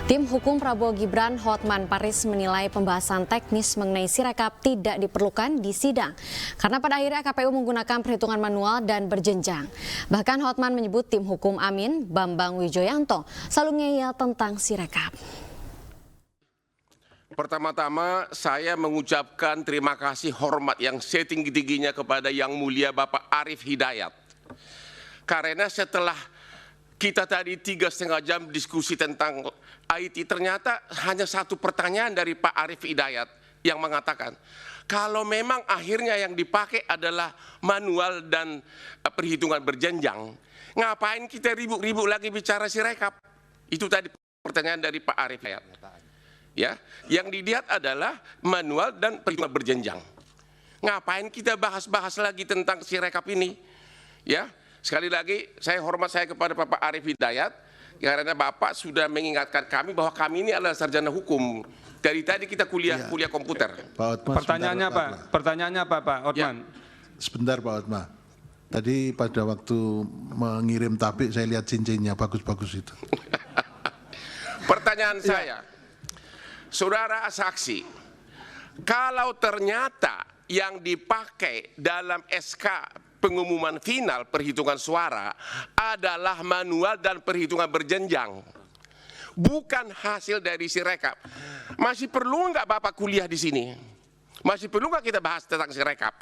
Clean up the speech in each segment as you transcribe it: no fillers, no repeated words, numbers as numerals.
Tim hukum Prabowo Gibran Hotman Paris menilai pembahasan teknis mengenai Sirekap tidak diperlukan di sidang karena pada akhirnya KPU menggunakan perhitungan manual dan berjenjang. Bahkan Hotman menyebut tim hukum Amin, Bambang Wijoyanto, selalu ngeyel tentang Sirekap. Pertama-tama saya mengucapkan terima kasih hormat yang setinggi-tingginya kepada Yang Mulia Bapak Arief Hidayat. Karena setelah kita tadi 3,5 jam diskusi tentang IT, ternyata hanya satu pertanyaan dari Pak Arief Hidayat yang mengatakan, kalau memang akhirnya yang dipakai adalah manual dan perhitungan berjenjang, ngapain kita ribut-ribut lagi bicara Sirekap? Itu tadi pertanyaan dari Pak Arief Hidayat. Ya, yang dilihat adalah manual dan perhitungan berjenjang. Ngapain kita bahas-bahas lagi tentang Sirekap ini? Ya, sekali lagi saya hormat kepada Bapak Arief Hidayat karena Bapak sudah mengingatkan kami bahwa kami ini adalah sarjana hukum. Dari tadi kita kuliah komputer. Pak Hotman, Pertanyaannya apa Pak Hotman? Ya. Sebentar Pak Hotman. Tadi pada waktu mengirim tabik saya lihat cincinnya bagus-bagus itu. Pertanyaan saya, saudara saksi, kalau ternyata yang dipakai dalam SK pengumuman final perhitungan suara adalah manual dan perhitungan berjenjang, bukan hasil dari Sirekap, masih perlu nggak Bapak kuliah di sini? Masih perlu nggak kita bahas tentang Sirekap?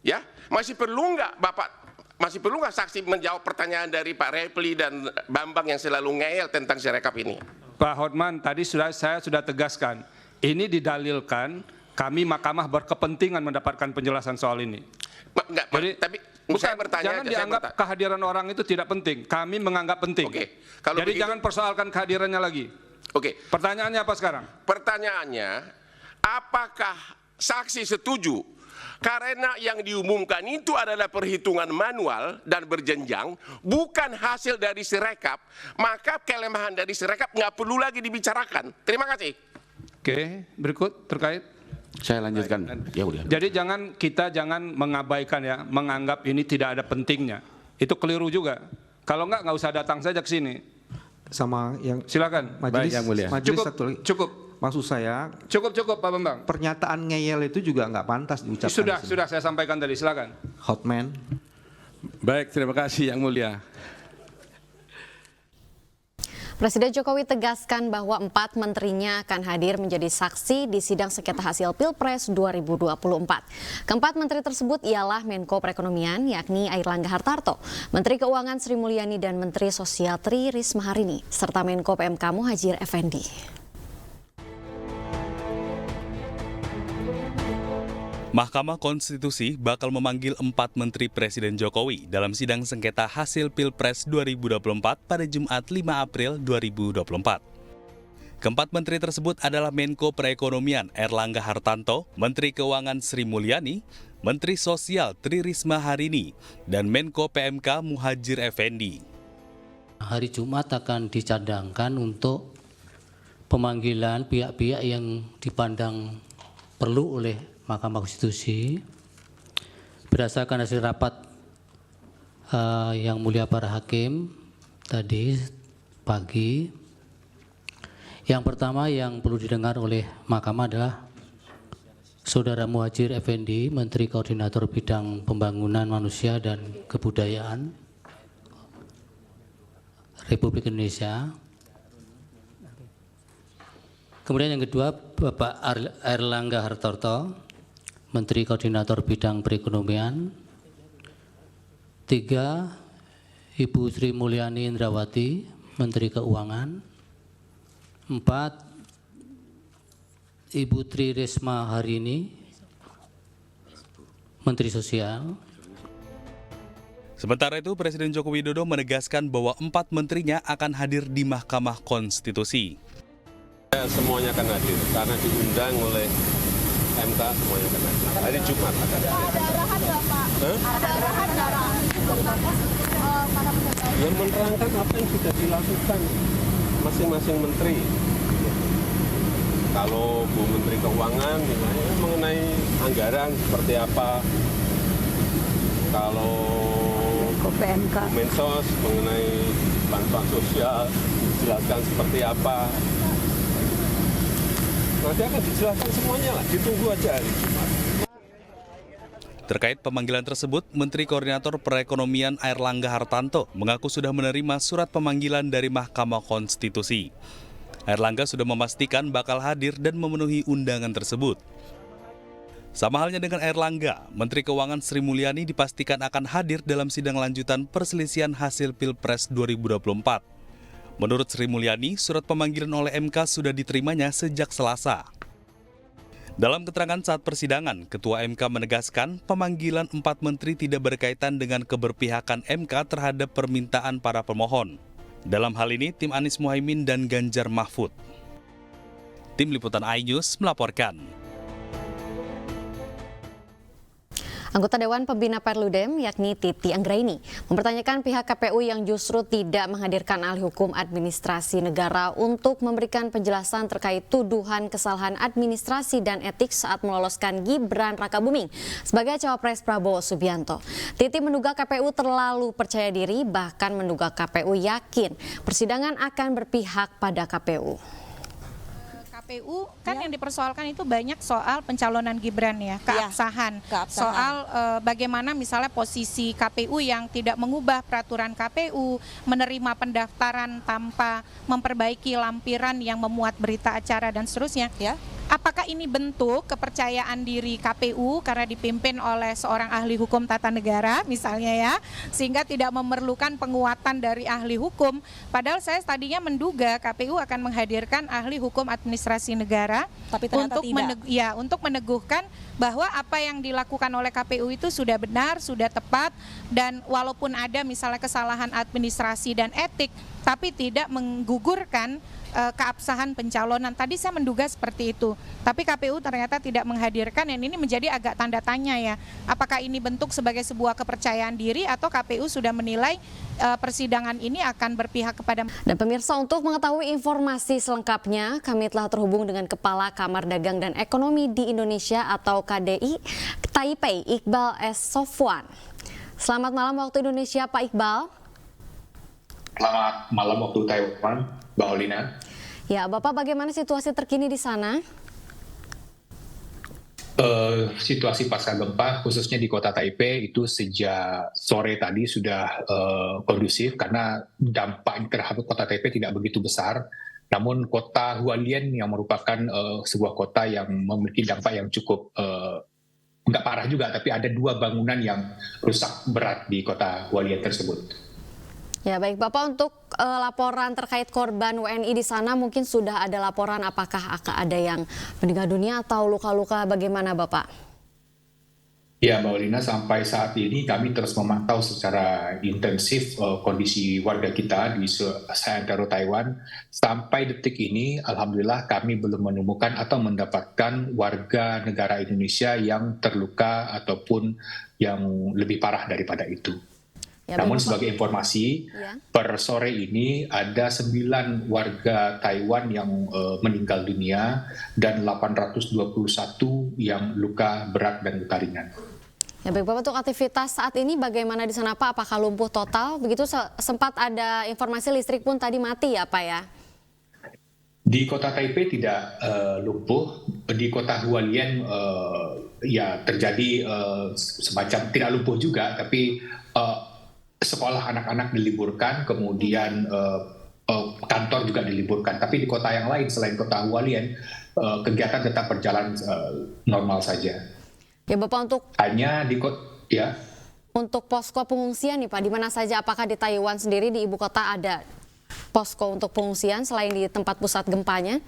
Ya, masih perlu nggak saksi menjawab pertanyaan dari Pak Repli dan Bambang yang selalu ngeyel tentang Sirekap ini? Pak Hotman, tadi saya sudah tegaskan, ini didalilkan kami Mahkamah berkepentingan mendapatkan penjelasan soal ini. Enggak, jadi, tapi bukan, saya bertanya jangan dianggap kehadiran orang itu tidak penting. Kami menganggap penting. Oke. Jadi begitu, jangan persoalkan kehadirannya lagi. Oke. Pertanyaannya apa sekarang? Pertanyaannya, apakah saksi setuju karena yang diumumkan itu adalah perhitungan manual dan berjenjang, bukan hasil dari Sirekap, maka kelemahan dari Sirekap nggak perlu lagi dibicarakan. Terima kasih. Oke, berikut terkait. Saya lanjutkan. Ya udah. Jadi jangan mengabaikan ya, menganggap ini tidak ada pentingnya. Itu keliru juga. Kalau nggak usah datang saja ke sini. Sama yang silakan. Majelis, yang mulia. Majelis Cukup. Maksud saya cukup Pak Bambang. Pernyataan ngeyel itu juga nggak pantas diucapkan. Sudah saya sampaikan tadi. Silakan. Hotman. Baik, terima kasih Yang Mulia. Presiden Jokowi tegaskan bahwa 4 menterinya akan hadir menjadi saksi di sidang sengketa hasil Pilpres 2024. Keempat menteri tersebut ialah Menko Perekonomian yakni Airlangga Hartarto, Menteri Keuangan Sri Mulyani dan Menteri Sosial Tri Risma Harini, serta Menko PMK Muhadjir Effendi. Mahkamah Konstitusi bakal memanggil 4 menteri Presiden Jokowi dalam sidang sengketa hasil Pilpres 2024 pada Jumat 5 April 2024. Keempat menteri tersebut adalah Menko Perekonomian Airlangga Hartarto, Menteri Keuangan Sri Mulyani, Menteri Sosial Tri Risma Harini, dan Menko PMK Muhadjir Effendi. Hari Jumat akan dicadangkan untuk pemanggilan pihak-pihak yang dipandang perlu oleh Mahkamah Konstitusi berdasarkan hasil rapat Yang Mulia para Hakim tadi pagi. Yang pertama yang perlu didengar oleh Mahkamah adalah Saudara Muhadjir Effendi, Menteri Koordinator Bidang Pembangunan Manusia dan Kebudayaan Republik Indonesia. Kemudian yang kedua Bapak Airlangga Hartarto, Menteri Koordinator Bidang Perekonomian. 3, Ibu Sri Mulyani Indrawati, Menteri Keuangan. 4, Ibu Tri Risma Harini, Menteri Sosial. Sementara itu, Presiden Joko Widodo menegaskan bahwa 4 menterinya akan hadir di Mahkamah Konstitusi. Semuanya akan hadir karena diundang oleh MK, semuanya akan hadir. Hari Jumat akan hadir. Ada arahan nggak Pak? Ada arahan nggak Yang menerangkan apa yang sudah dilakukan masing-masing menteri. Kalau Bu Menteri Keuangan misalnya mengenai anggaran seperti apa. Kalau PMK. Mensos mengenai bantuan sosial, dijelaskan seperti apa. Nanti akan dijelaskan semuanya lah, ditunggu aja hari Jumat. Terkait pemanggilan tersebut, Menteri Koordinator Perekonomian Airlangga Hartarto mengaku sudah menerima surat pemanggilan dari Mahkamah Konstitusi. Airlangga sudah memastikan bakal hadir dan memenuhi undangan tersebut. Sama halnya dengan Airlangga, Menteri Keuangan Sri Mulyani dipastikan akan hadir dalam sidang lanjutan perselisihan hasil Pilpres 2024. Menurut Sri Mulyani, surat pemanggilan oleh MK sudah diterimanya sejak Selasa. Dalam keterangan saat persidangan, Ketua MK menegaskan pemanggilan 4 menteri tidak berkaitan dengan keberpihakan MK terhadap permintaan para pemohon. Dalam hal ini, tim Anies Muhaimin dan Ganjar Mahfud. Tim Liputan iNews melaporkan. Anggota Dewan Pembina Perludem, yakni Titi Anggraini, mempertanyakan pihak KPU yang justru tidak menghadirkan ahli hukum administrasi negara untuk memberikan penjelasan terkait tuduhan kesalahan administrasi dan etik saat meloloskan Gibran Rakabuming sebagai cawapres Prabowo Subianto. Titi menduga KPU terlalu percaya diri, bahkan menduga KPU yakin persidangan akan berpihak pada KPU. KPU kan yang dipersoalkan itu banyak soal pencalonan Gibran ya, keabsahan. Soal bagaimana misalnya posisi KPU yang tidak mengubah peraturan KPU, menerima pendaftaran tanpa memperbaiki lampiran yang memuat berita acara dan seterusnya. Apakah ini bentuk kepercayaan diri KPU karena dipimpin oleh seorang ahli hukum tata negara misalnya ya, sehingga tidak memerlukan penguatan dari ahli hukum, padahal saya tadinya menduga KPU akan menghadirkan ahli hukum administrasi negara tapi ternyata untuk meneguhkan bahwa apa yang dilakukan oleh KPU itu sudah benar, sudah tepat, dan walaupun ada misalnya kesalahan administrasi dan etik, tapi tidak menggugurkan keabsahan pencalonan. Tadi saya menduga seperti itu, tapi KPU ternyata tidak menghadirkan, dan ini menjadi agak tanda tanya ya. Apakah ini bentuk sebagai sebuah kepercayaan diri atau KPU sudah menilai persidangan ini akan berpihak kepada... Dan pemirsa, untuk mengetahui informasi selengkapnya, kami telah terhubung dengan Kepala Kamar Dagang dan Ekonomi di Indonesia atau KDI Taipei, Iqbal S. Sofwan. Selamat malam waktu Indonesia, Pak Iqbal. Selamat malam waktu Taiwan, Mbak Olina. Ya, Bapak, bagaimana situasi terkini di sana? Situasi pasca gempa, khususnya di kota Taipei, itu sejak sore tadi sudah kondusif karena dampak terhadap kota Taipei tidak begitu besar. Namun kota Hualien yang merupakan sebuah kota yang memiliki dampak yang cukup nggak parah juga, tapi ada 2 bangunan yang rusak berat di kota Hualien tersebut. Ya, baik Bapak, untuk laporan terkait korban WNI di sana mungkin sudah ada laporan, apakah akan ada yang meninggal dunia atau luka-luka, bagaimana Bapak? Ya, Mbak Olina, sampai saat ini kami terus memantau secara intensif kondisi warga kita di seantero Taiwan. Sampai detik ini, alhamdulillah kami belum menemukan atau mendapatkan warga negara Indonesia yang terluka ataupun yang lebih parah daripada itu. Ya, namun sebagai informasi, per sore ini ada 9 warga Taiwan yang meninggal dunia dan 821 yang luka berat dan luka ringan. Ya, baik Bapak, untuk aktivitas saat ini bagaimana di sana Pak? Apakah lumpuh total? Begitu sempat ada informasi listrik pun tadi mati ya Pak ya? Di kota Taipei tidak lumpuh, di kota Hualien ya terjadi semacam tidak lumpuh juga, tapi sekolah anak-anak diliburkan, kemudian kantor juga diliburkan. Tapi di kota yang lain selain kota Hualien, kegiatan tetap berjalan normal saja. Ya Bapak, untuk hanya di ya. Untuk posko pengungsian nih Pak, di mana saja? Apakah di Taiwan sendiri di ibu kota ada posko untuk pengungsian selain di tempat pusat gempanya?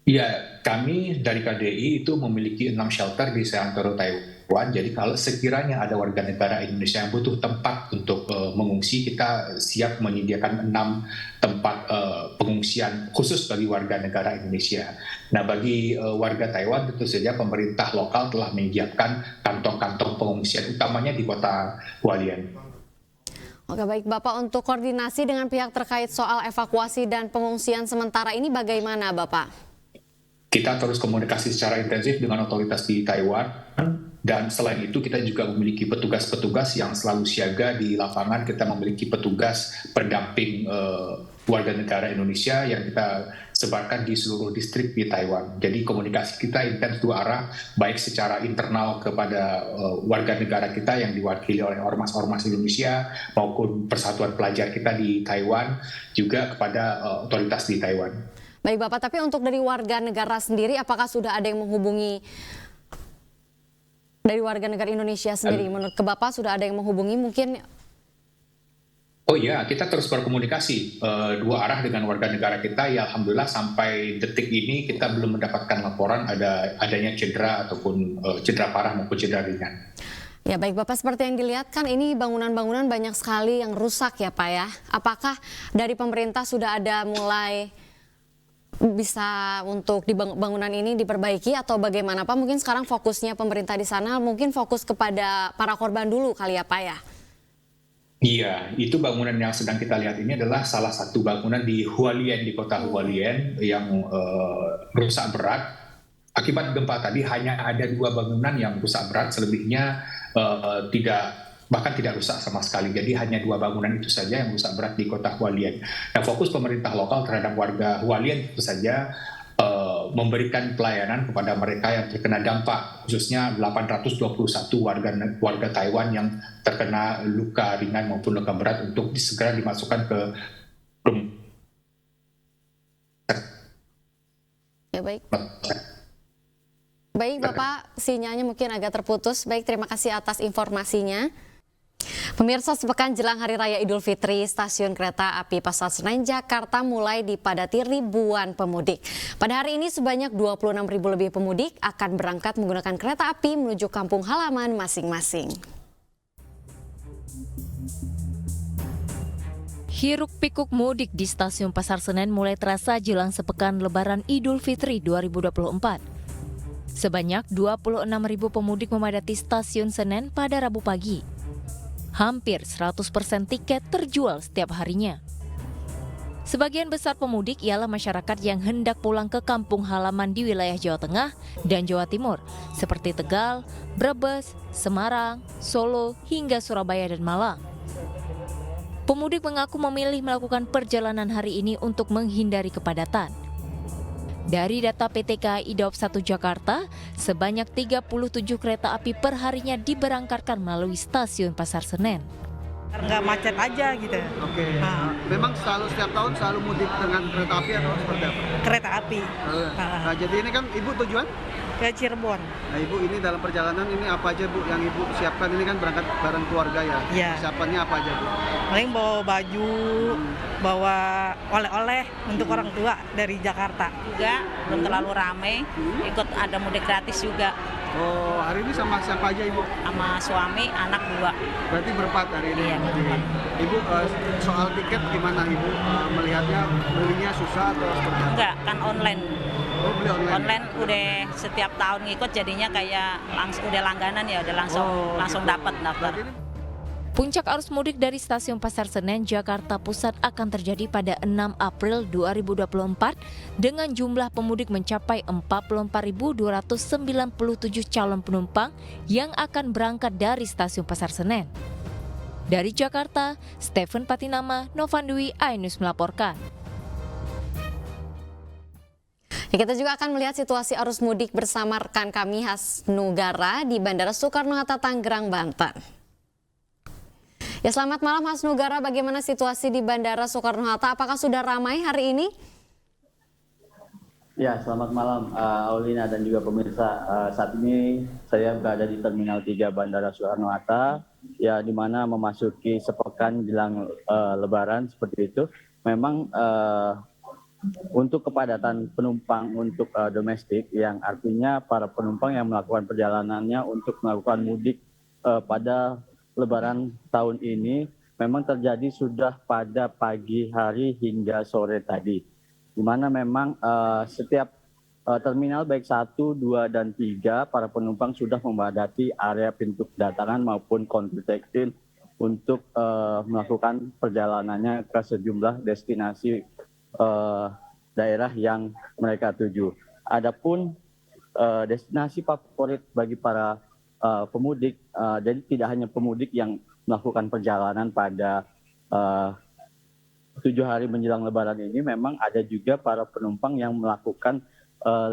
Iya, kami dari KDI itu memiliki 6 shelter di seantero Taiwan. Jadi kalau sekiranya ada warga negara Indonesia yang butuh tempat untuk mengungsi, kita siap menyediakan 6 tempat pengungsian khusus bagi warga negara Indonesia. Nah, bagi warga Taiwan tentu saja pemerintah lokal telah menyediakan kantong-kantong pengungsian, utamanya di kota Hualien. Oke, baik Bapak, untuk koordinasi dengan pihak terkait soal evakuasi dan pengungsian sementara ini bagaimana Bapak? Kita terus komunikasi secara intensif dengan otoritas di Taiwan, dan selain itu kita juga memiliki petugas-petugas yang selalu siaga di lapangan. Kita memiliki petugas pendamping warga negara Indonesia yang kita sebarkan di seluruh distrik di Taiwan. Jadi komunikasi kita intens dua arah, baik secara internal kepada warga negara kita yang diwakili oleh ormas-ormas Indonesia maupun persatuan pelajar kita di Taiwan, juga kepada otoritas di Taiwan. Baik Bapak, tapi untuk dari warga negara sendiri, apakah sudah ada yang menghubungi dari warga negara Indonesia sendiri? Menurut ke Bapak sudah ada yang menghubungi mungkin? Oh iya, kita terus berkomunikasi dua arah dengan warga negara kita. Ya alhamdulillah sampai detik ini kita belum mendapatkan laporan adanya cedera ataupun cedera parah maupun cedera ringan. Ya baik Bapak, seperti yang dilihat kan ini bangunan-bangunan banyak sekali yang rusak ya Pak ya. Apakah dari pemerintah sudah ada mulai bisa untuk di bangunan ini diperbaiki atau bagaimana Pak? Mungkin sekarang fokusnya pemerintah di sana mungkin fokus kepada para korban dulu kali ya Pak ya? Iya, itu bangunan yang sedang kita lihat ini adalah salah satu bangunan di Hualien, di kota Hualien yang rusak berat. Akibat gempa tadi hanya ada 2 bangunan yang rusak berat, selebihnya bahkan tidak rusak sama sekali. Jadi hanya 2 bangunan itu saja yang rusak berat di kota Hualien. Nah, fokus pemerintah lokal terhadap warga Hualien tentu saja memberikan pelayanan kepada mereka yang terkena dampak, khususnya 821 warga Taiwan yang terkena luka ringan maupun luka berat untuk segera dimasukkan ke rumah. Ya baik. Baik Bapak, sinyalnya mungkin agak terputus. Baik, terima kasih atas informasinya. Pemirsa, sepekan jelang Hari Raya Idul Fitri, stasiun kereta api Pasar Senen, Jakarta mulai dipadati ribuan pemudik. Pada hari ini sebanyak 26.000 lebih pemudik akan berangkat menggunakan kereta api menuju kampung halaman masing-masing. Hiruk-pikuk mudik di stasiun Pasar Senen mulai terasa jelang sepekan Lebaran Idul Fitri 2024. Sebanyak 26.000 pemudik memadati stasiun Senen pada Rabu pagi. Hampir 100% tiket terjual setiap harinya. Sebagian besar pemudik ialah masyarakat yang hendak pulang ke kampung halaman di wilayah Jawa Tengah dan Jawa Timur, seperti Tegal, Brebes, Semarang, Solo, hingga Surabaya dan Malang. Pemudik mengaku memilih melakukan perjalanan hari ini untuk menghindari kepadatan. Dari data PT KAI Daob 1 Jakarta, sebanyak 37 kereta api perharinya diberangkatkan melalui stasiun Pasar Senen. Nggak macet aja gitu. Oke. Memang setiap tahun selalu mudik dengan kereta api atau seperti apa? Kereta api. Nah, jadi ini kan Ibu tujuan? Ke Cirebon. Nah, Ibu ini dalam perjalanan ini apa aja Bu yang Ibu siapkan? Ini kan berangkat bareng keluarga ya? Iya. Persiapannya apa aja Bu? Paling bawa baju, bawa oleh-oleh untuk orang tua dari Jakarta. Juga belum terlalu ramai, ikut ada mudik gratis juga. Oh, hari ini sama siapa aja Ibu? Sama suami, anak 2. Berarti berempat hari ini? Iya, berempat. Ibu, soal tiket gimana Ibu melihatnya? Belinya susah atau seperti apa? Enggak, kan online. Oh, beli online? Online udah setiap tahun ngikut, jadinya kayak udah langganan ya, udah langsung dapat daftar. Puncak arus mudik dari stasiun Pasar Senen, Jakarta Pusat akan terjadi pada 6 April 2024 dengan jumlah pemudik mencapai 44.297 calon penumpang yang akan berangkat dari stasiun Pasar Senen. Dari Jakarta, Stephen Patinama, Novandwi, iNews melaporkan. Ya, kita juga akan melihat situasi arus mudik bersama rekan kami Hasnugara di Bandara Soekarno-Hatta, Tangerang, Banten. Ya, selamat malam Hasnugara, bagaimana situasi di Bandara Soekarno-Hatta? Apakah sudah ramai hari ini? Ya, selamat malam Aulina dan juga pemirsa. Saat ini saya berada di Terminal 3 Bandara Soekarno-Hatta, ya di mana memasuki sepekan jelang Lebaran seperti itu. Memang untuk kepadatan penumpang untuk domestik, yang artinya para penumpang yang melakukan perjalanannya untuk melakukan mudik pada Lebaran tahun ini memang terjadi sudah pada pagi hari hingga sore tadi, di mana memang setiap terminal baik 1, 2, dan 3 para penumpang sudah memadati area pintu kedatangan maupun counter check-in untuk melakukan perjalanannya ke sejumlah destinasi daerah yang mereka tuju. Adapun destinasi favorit bagi para pemudik, jadi tidak hanya pemudik yang melakukan perjalanan pada 7 hari menjelang Lebaran ini memang ada juga para penumpang yang melakukan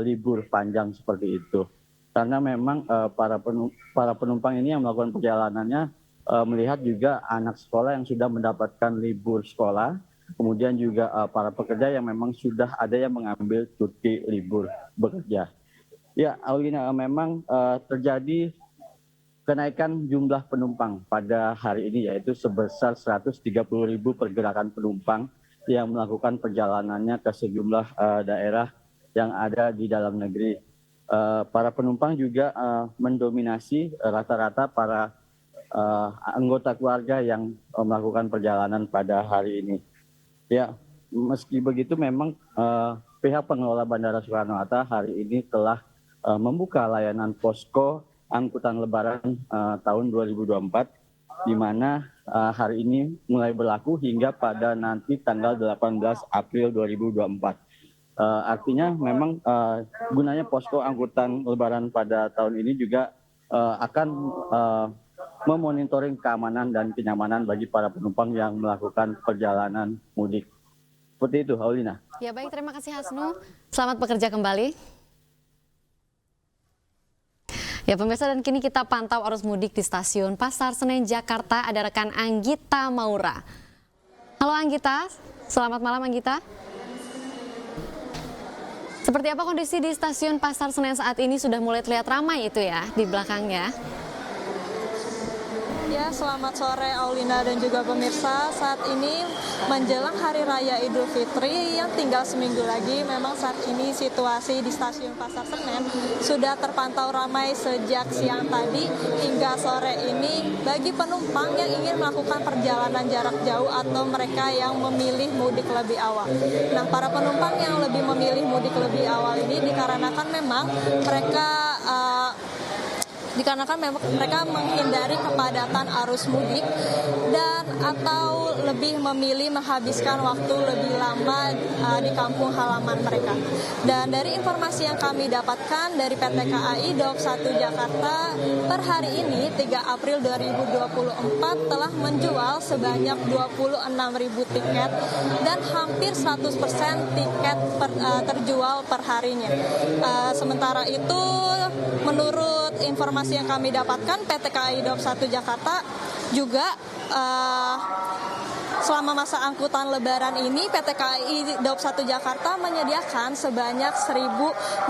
libur panjang seperti itu. Karena memang para penumpang ini yang melakukan perjalanannya melihat juga anak sekolah yang sudah mendapatkan libur sekolah, kemudian juga para pekerja yang memang sudah ada yang mengambil cuti libur bekerja. Ya, Aulina, memang terjadi kenaikan jumlah penumpang pada hari ini, yaitu sebesar 130.000 pergerakan penumpang yang melakukan perjalanannya ke sejumlah daerah yang ada di dalam negeri. Para penumpang juga mendominasi rata-rata para anggota keluarga yang melakukan perjalanan pada hari ini. Ya, meski begitu memang pihak pengelola Bandara Soekarno-Hatta hari ini telah membuka layanan posko angkutan Lebaran tahun 2024, di mana hari ini mulai berlaku hingga pada nanti tanggal 18 April 2024. Artinya memang gunanya posko angkutan Lebaran pada tahun ini juga akan memonitoring keamanan dan kenyamanan bagi para penumpang yang melakukan perjalanan mudik. Seperti itu, Aulina. Ya baik, terima kasih Hasnu. Selamat bekerja kembali. Ya pemirsa, dan kini kita pantau arus mudik di stasiun Pasar Senen Jakarta. Ada rekan Anggita Maura. Halo Anggita, selamat malam Anggita. Seperti apa kondisi di stasiun Pasar Senen saat ini? Sudah mulai terlihat ramai itu ya di belakangnya. Ya, selamat sore Aulina dan juga pemirsa. Saat ini menjelang Hari Raya Idul Fitri yang tinggal seminggu lagi, memang saat ini situasi di stasiun Pasar Senen sudah terpantau ramai sejak siang tadi hingga sore ini bagi penumpang yang ingin melakukan perjalanan jarak jauh atau mereka yang memilih mudik lebih awal. Nah, para penumpang yang lebih memilih mudik lebih awal ini dikarenakan memang mereka menghindari kepadatan arus mudik dan atau lebih memilih menghabiskan waktu lebih lama di kampung halaman mereka. Dan dari informasi yang kami dapatkan dari PT KAI Daob 1 Jakarta, per hari ini 3 April 2024 telah menjual sebanyak 26.000 tiket dan hampir 100% tiket terjual per harinya. Sementara itu, menurut informasi yang kami dapatkan, PT KAI Daob 1 Jakarta juga selama masa angkutan Lebaran ini PT KAI Daob 1 Jakarta menyediakan sebanyak 1.664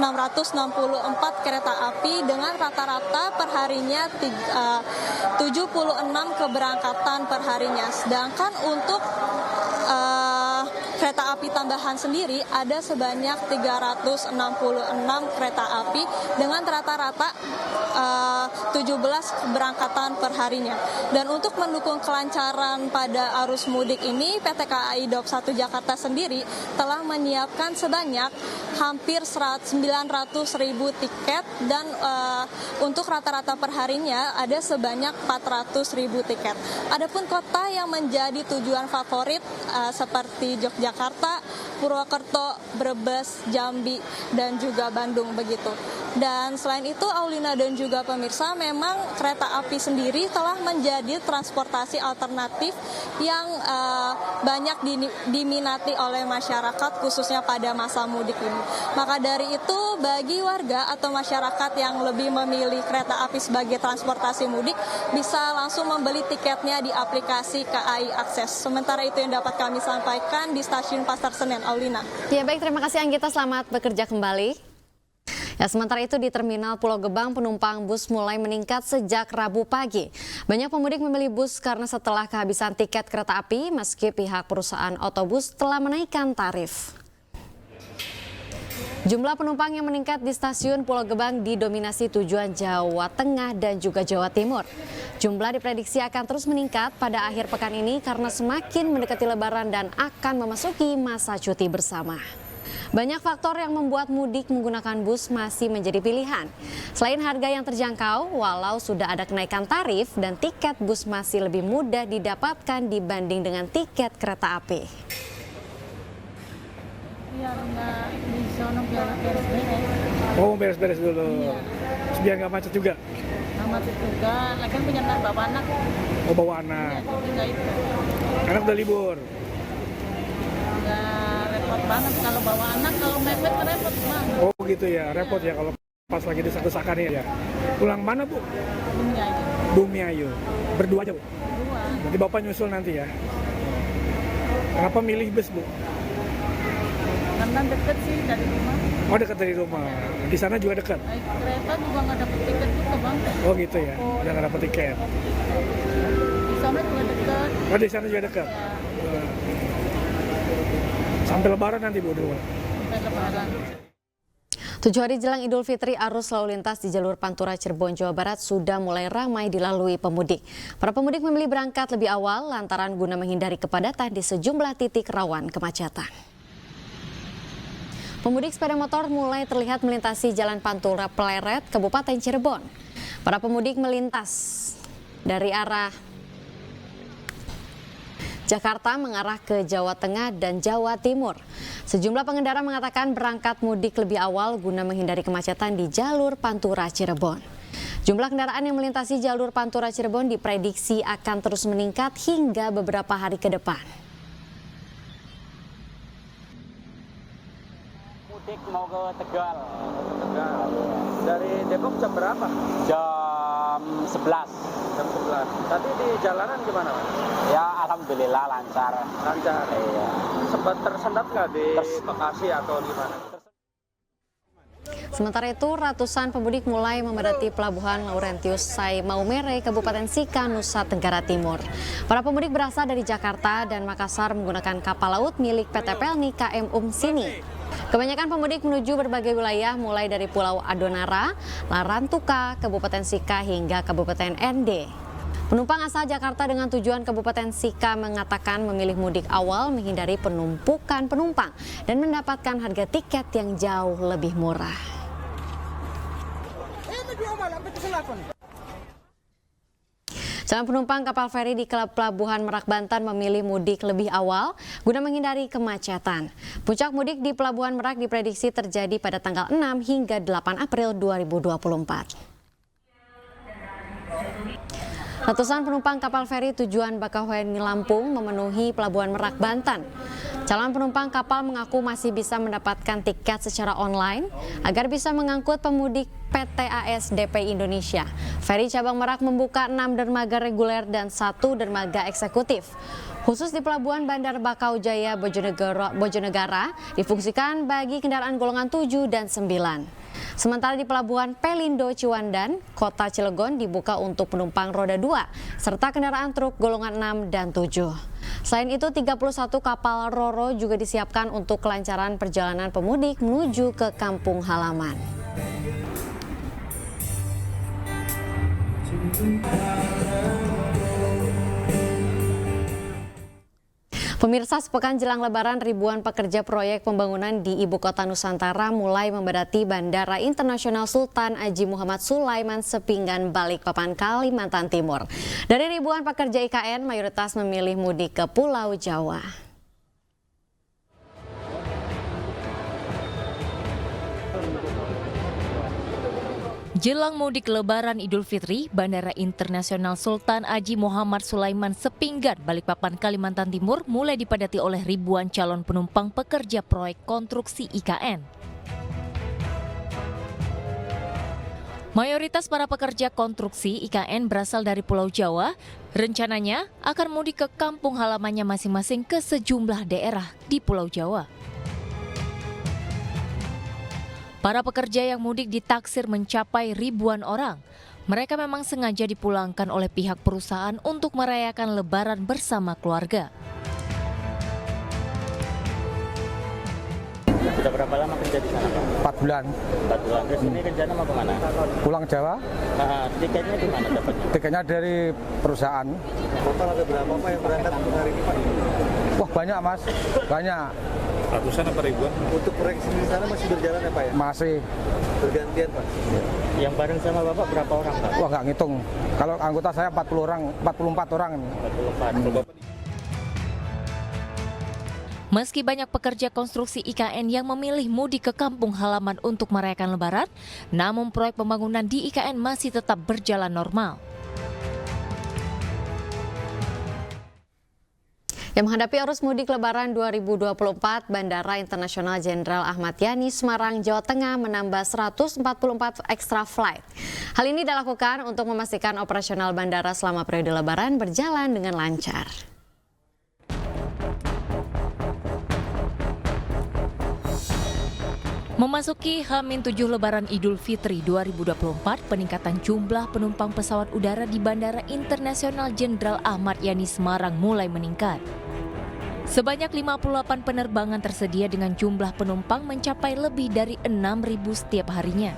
kereta api dengan rata-rata perharinya 76 keberangkatan perharinya. Sedangkan untuk kereta api tambahan sendiri ada sebanyak 366 kereta api dengan rata-rata 17 keberangkatan perharinya. Dan untuk mendukung kelancaran pada arus mudik ini, PT KAI Daob 1 Jakarta sendiri telah menyiapkan sebanyak hampir 900.000 tiket dan untuk rata-rata perharinya ada sebanyak 400.000 tiket. Adapun kota yang menjadi tujuan favorit seperti Yogyakarta, Purwokerto, Brebes, Jambi, dan juga Bandung begitu. Dan selain itu, Aulina dan juga pemirsa, memang kereta api sendiri telah menjadi transportasi alternatif yang banyak diminati oleh masyarakat khususnya pada masa mudik ini. Maka dari itu, bagi warga atau masyarakat yang lebih memilih kereta api sebagai transportasi mudik bisa langsung membeli tiketnya di aplikasi KAI Akses. Sementara itu yang dapat kami sampaikan di stasiun Pasar Senen, Aulina. Ya baik, terima kasih Anggita, selamat bekerja kembali. Ya, sementara itu di Terminal Pulau Gebang penumpang bus mulai meningkat sejak Rabu pagi. Banyak pemudik memilih bus karena setelah kehabisan tiket kereta api meski pihak perusahaan otobus telah menaikkan tarif. Jumlah penumpang yang meningkat di stasiun Pulau Gebang didominasi tujuan Jawa Tengah dan juga Jawa Timur. Jumlah diprediksi akan terus meningkat pada akhir pekan ini karena semakin mendekati Lebaran dan akan memasuki masa cuti bersama. Banyak faktor yang membuat mudik menggunakan bus masih menjadi pilihan. Selain harga yang terjangkau, walau sudah ada kenaikan tarif dan tiket bus masih lebih mudah didapatkan dibanding dengan tiket kereta api. Biar nggak di sono biar beres-beres. Oh, beres-beres dulu. Iya. Biar nggak macet juga. Nggak macet juga. Lagi kan punya bawa anak. Oh, bawa anak. Iya, juga itu. Anak udah libur. repot banget kalau bawa anak, kalau mepet repot banget. Oh gitu ya, repot ya kalau pas lagi desak-desakan ya. Pulang mana Bu? Bumiayu. Bumiayu. Berdua aja Bu? Berdua. Nanti Bapak nyusul nanti ya. Kenapa milih bus Bu? Karena deket sih dari rumah. Oh dekat dari rumah. Di sana juga dekat? Naik kereta juga nggak dapet tiket juga Bang. Oh gitu ya, udah nggak dapet tiket. Di sana juga dekat. Oh di sana juga dekat? Ya. Sampai Lebaran nanti Bu dulu? Sampai Lebaran. 7 hari jelang Idul Fitri, arus lalu lintas di jalur Pantura Cirebon, Jawa Barat sudah mulai ramai dilalui pemudik. Para pemudik memilih berangkat lebih awal lantaran guna menghindari kepadatan di sejumlah titik rawan kemacetan. Pemudik sepeda motor mulai terlihat melintasi Jalan Pantura Pleret, Kabupaten Cirebon. Para pemudik melintas dari arah Jakarta mengarah ke Jawa Tengah dan Jawa Timur. Sejumlah pengendara mengatakan berangkat mudik lebih awal guna menghindari kemacetan di jalur Pantura Cirebon. Jumlah kendaraan yang melintasi jalur Pantura Cirebon diprediksi akan terus meningkat hingga beberapa hari ke depan. Mudik mau ke Tegal. Dari Depok jam berapa? Jam 11. Jam 11. Tadi di jalanan gimana Pak? Ya alhamdulillah lancar. Lancar. Iya. Sempat tersendat nggak di Bekasi atau di mana? Sementara itu, ratusan pemudik mulai memadati Pelabuhan Laurentius Sai Maumere, Kabupaten Sika, Nusa Tenggara Timur. Para pemudik berasal dari Jakarta dan Makassar menggunakan kapal laut milik PT Pelni KM Sini. Kebanyakan pemudik menuju berbagai wilayah mulai dari Pulau Adonara, Larantuka, Kabupaten Sika hingga Kabupaten ND. Penumpang asal Jakarta dengan tujuan Kabupaten Sika mengatakan memilih mudik awal menghindari penumpukan penumpang dan mendapatkan harga tiket yang jauh lebih murah. Calon penumpang kapal feri di Pelabuhan Merak Banten memilih mudik lebih awal guna menghindari kemacetan. Puncak mudik di Pelabuhan Merak diprediksi terjadi pada tanggal 6 hingga 8 April 2024. Ratusan penumpang kapal feri tujuan Bakauheni Lampung memenuhi Pelabuhan Merak Banten. Calon penumpang kapal mengaku masih bisa mendapatkan tiket secara online agar bisa mengangkut pemudik PT ASDP Indonesia. Feri cabang Merak membuka 6 dermaga reguler dan 1 dermaga eksekutif. Khusus di Pelabuhan Bandar Bakau Jaya Bojonegara difungsikan bagi kendaraan golongan 7 dan 9. Sementara di Pelabuhan Pelindo Ciwandan, Kota Cilegon dibuka untuk penumpang roda 2 serta kendaraan truk golongan 6 dan 7. Selain itu, 31 kapal Roro juga disiapkan untuk kelancaran perjalanan pemudik menuju ke kampung halaman. Pemirsa, sepekan jelang Lebaran, ribuan pekerja proyek pembangunan di Ibu Kota Nusantara mulai membadati Bandara Internasional Sultan Haji Muhammad Sulaiman Sepinggan, Balikpapan, Kalimantan Timur. Dari ribuan pekerja IKN, mayoritas memilih mudik ke Pulau Jawa. Jelang mudik Lebaran Idul Fitri, Bandara Internasional Sultan Haji Muhammad Sulaiman Sepinggan, Balikpapan, Kalimantan Timur mulai dipadati oleh ribuan calon penumpang pekerja proyek konstruksi IKN. Mayoritas para pekerja konstruksi IKN berasal dari Pulau Jawa, rencananya akan mudik ke kampung halamannya masing-masing ke sejumlah daerah di Pulau Jawa. Para pekerja yang mudik ditaksir mencapai ribuan orang. Mereka memang sengaja dipulangkan oleh pihak perusahaan untuk merayakan Lebaran bersama keluarga. Sudah berapa lama kerja di sana, Pak? 4 bulan. 4 bulan. Terus ini rencana mau kemana? Pulang Jawa. Nah, tiketnya di mana dapatnya? Tiketnya dari perusahaan. Total ada berapa Pak yang berangkat untuk hari ini Pak? Wah banyak Mas, banyak. Ratusan apa ribuan? Untuk proyek sendiri sana masih berjalan ya Pak ya? Masih. Bergantian Pak? Yang bareng sama Bapak berapa orang Pak? Wah nggak ngitung. Kalau anggota saya 40 orang, 44 orang. 44. Meski banyak pekerja konstruksi IKN yang memilih mudik ke kampung halaman untuk merayakan Lebaran, namun proyek pembangunan di IKN masih tetap berjalan normal. Yang menghadapi arus mudik Lebaran 2024, Bandara Internasional Jenderal Ahmad Yani Semarang, Jawa Tengah menambah 144 extra flight. Hal ini dilakukan untuk memastikan operasional bandara selama periode Lebaran berjalan dengan lancar. Memasuki H-7 Lebaran Idul Fitri 2024, peningkatan jumlah penumpang pesawat udara di Bandara Internasional Jenderal Ahmad Yani Semarang mulai meningkat. Sebanyak 58 penerbangan tersedia dengan jumlah penumpang mencapai lebih dari 6.000 setiap harinya.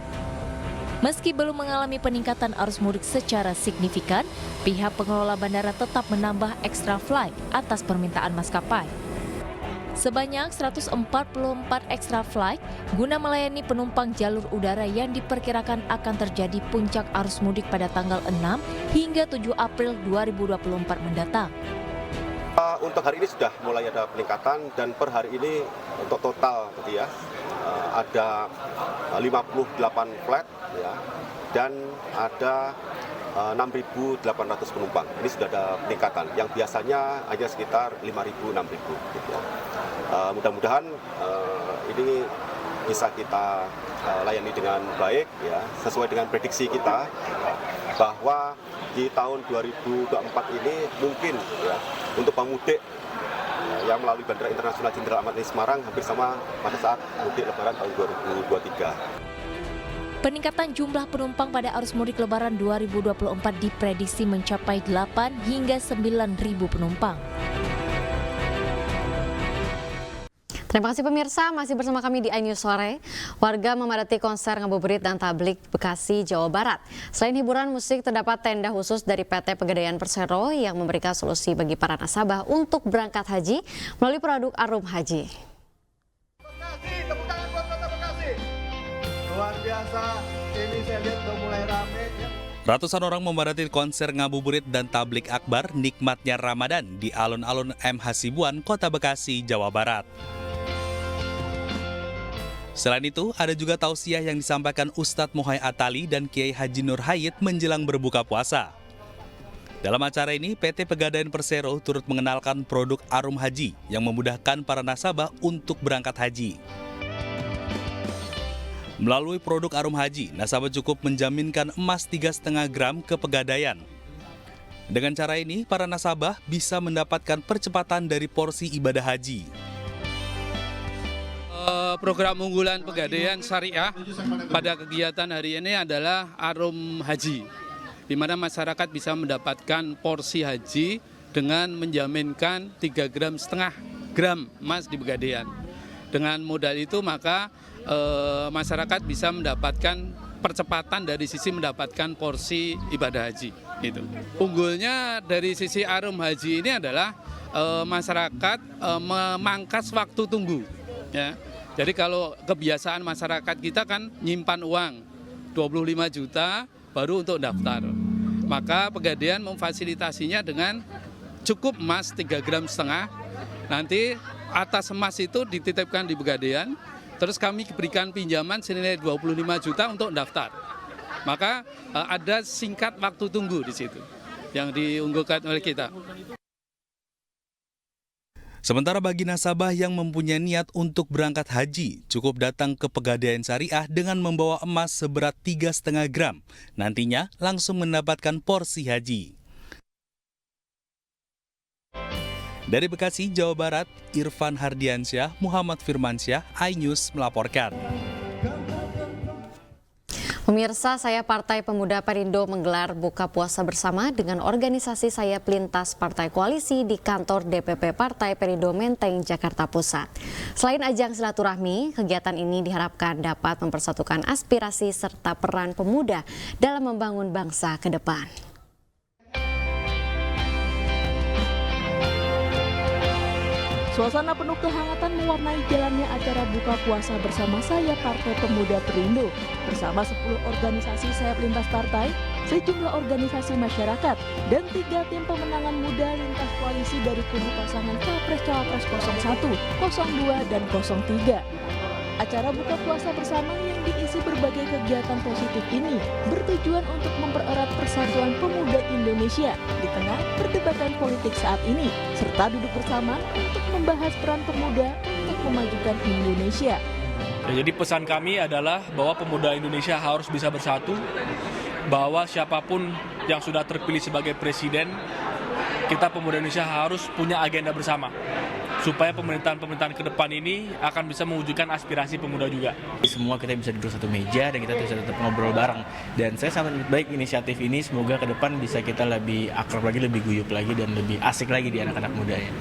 Meski belum mengalami peningkatan arus mudik secara signifikan, pihak pengelola bandara tetap menambah extra flight atas permintaan maskapai. Sebanyak 144 extra flight guna melayani penumpang jalur udara yang diperkirakan akan terjadi puncak arus mudik pada tanggal 6 hingga 7 April 2024 mendatang. Untuk hari ini sudah mulai ada peningkatan dan per hari ini untuk total gitu ya, ada 58 flight ya, dan ada 6.800 penumpang. Ini sudah ada peningkatan yang biasanya hanya sekitar 5.000-6.000 gitu ya. Mudah-mudahan ini bisa kita layani dengan baik ya, sesuai dengan prediksi kita bahwa di tahun 2024 ini mungkin ya untuk pemudik yang melalui Bandara Internasional Jenderal Ahmad Yani Semarang hampir sama pada saat mudik Lebaran tahun 2023. Peningkatan jumlah penumpang pada arus mudik Lebaran 2024 diprediksi mencapai 8 hingga 9.000 penumpang. Terima kasih pemirsa, masih bersama kami di iNews Sore. Warga memadati konser ngabuburit dan tablik Bekasi, Jawa Barat. Selain hiburan musik, terdapat tenda khusus dari PT Pegadaian Persero yang memberikan solusi bagi para nasabah untuk berangkat haji melalui produk Arum Haji. Tepuk tangan buat Kota Bekasi. Luar biasa, ini saya lihat udah mulai rame. Ratusan orang memadati konser ngabuburit dan tablik akbar Nikmatnya Ramadan di alun-alun M. Hasibuan, Kota Bekasi, Jawa Barat. Selain itu, ada juga tausiah yang disampaikan Ustadz Mohay Atali dan Kiai Haji Nur Hayit menjelang berbuka puasa. Dalam acara ini, PT Pegadaian Persero turut mengenalkan produk Arum Haji yang memudahkan para nasabah untuk berangkat haji. Melalui produk Arum Haji, nasabah cukup menjaminkan emas 3,5 gram ke Pegadaian. Dengan cara ini, para nasabah bisa mendapatkan percepatan dari porsi ibadah haji. Program unggulan Pegadaian Syariah pada kegiatan hari ini adalah Arum Haji, di mana masyarakat bisa mendapatkan porsi haji dengan menjaminkan 3,5 gram emas di Pegadaian. Dengan modal itu maka masyarakat bisa mendapatkan percepatan dari sisi mendapatkan porsi ibadah haji. Itu. Unggulnya dari sisi Arum Haji ini adalah masyarakat memangkas waktu tunggu. Ya. Jadi kalau kebiasaan masyarakat kita kan nyimpan uang 25 juta baru untuk daftar. Maka Pegadaian memfasilitasinya dengan cukup emas 3,5 gram. Nanti atas emas itu dititipkan di Pegadaian, terus kami berikan pinjaman senilai 25 juta untuk daftar. Maka ada singkat waktu tunggu di situ yang diunggulkan oleh kita. Sementara bagi nasabah yang mempunyai niat untuk berangkat haji, cukup datang ke Pegadaian Syariah dengan membawa emas seberat 3,5 gram. Nantinya langsung mendapatkan porsi haji. Dari Bekasi, Jawa Barat, Irfan Hardiansyah, Muhammad Firmansyah, iNews melaporkan. Pemirsa, saya Partai Pemuda Perindo menggelar buka puasa bersama dengan organisasi sayap lintas partai koalisi di kantor DPP Partai Perindo Menteng, Jakarta Pusat. Selain ajang silaturahmi, kegiatan ini diharapkan dapat mempersatukan aspirasi serta peran pemuda dalam membangun bangsa ke depan. Suasana penuh kehangatan mewarnai jalannya acara buka puasa bersama saya Partai Pemuda Perindo bersama 10 organisasi sayap lintas partai, sejumlah organisasi masyarakat, dan 3 tim pemenangan muda lintas koalisi dari kubu pasangan Capres-Cawapres 01, 02, dan 03. Acara buka puasa bersama yang diisi berbagai kegiatan positif ini bertujuan untuk mempererat persatuan pemuda Indonesia di tengah perdebatan politik saat ini, serta duduk bersama untuk membahas peran pemuda untuk memajukan Indonesia. Ya, jadi pesan kami adalah bahwa pemuda Indonesia harus bisa bersatu, bahwa siapapun yang sudah terpilih sebagai presiden, kita pemuda Indonesia harus punya agenda bersama, supaya pemerintahan-pemerintahan ke depan ini akan bisa mewujudkan aspirasi pemuda juga. Semua kita bisa duduk satu meja dan kita bisa tetap ngobrol bareng. Dan saya sangat baik inisiatif ini, semoga ke depan bisa kita lebih akrab lagi, lebih guyup lagi, dan lebih asik lagi di anak-anak muda ya.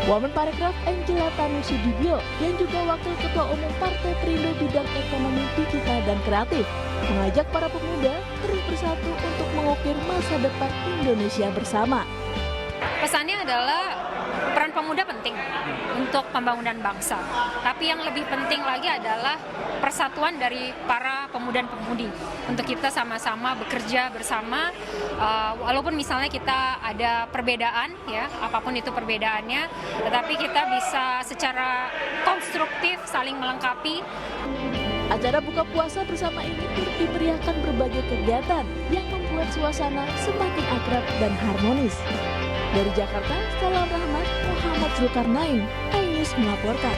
Wamen Parekraf Angela Tanusudibyo yang juga Wakil Ketua Umum Partai Perindo bidang ekonomi digital dan kreatif mengajak para pemuda terus bersatu untuk mengukir masa depan Indonesia bersama. Pesannya adalah peran pemuda penting untuk pembangunan bangsa. Tapi yang lebih penting lagi adalah persatuan dari para pemuda dan pemudi. Untuk kita sama-sama bekerja bersama, walaupun misalnya kita ada perbedaan, ya apapun itu perbedaannya, tetapi kita bisa secara konstruktif saling melengkapi. Acara buka puasa bersama ini turut dimeriahkan berbagai kegiatan yang membuat suasana semakin akrab dan harmonis. Dari Jakarta, Salam Rahmat, Muhammad Zulkarnain, iNews melaporkan.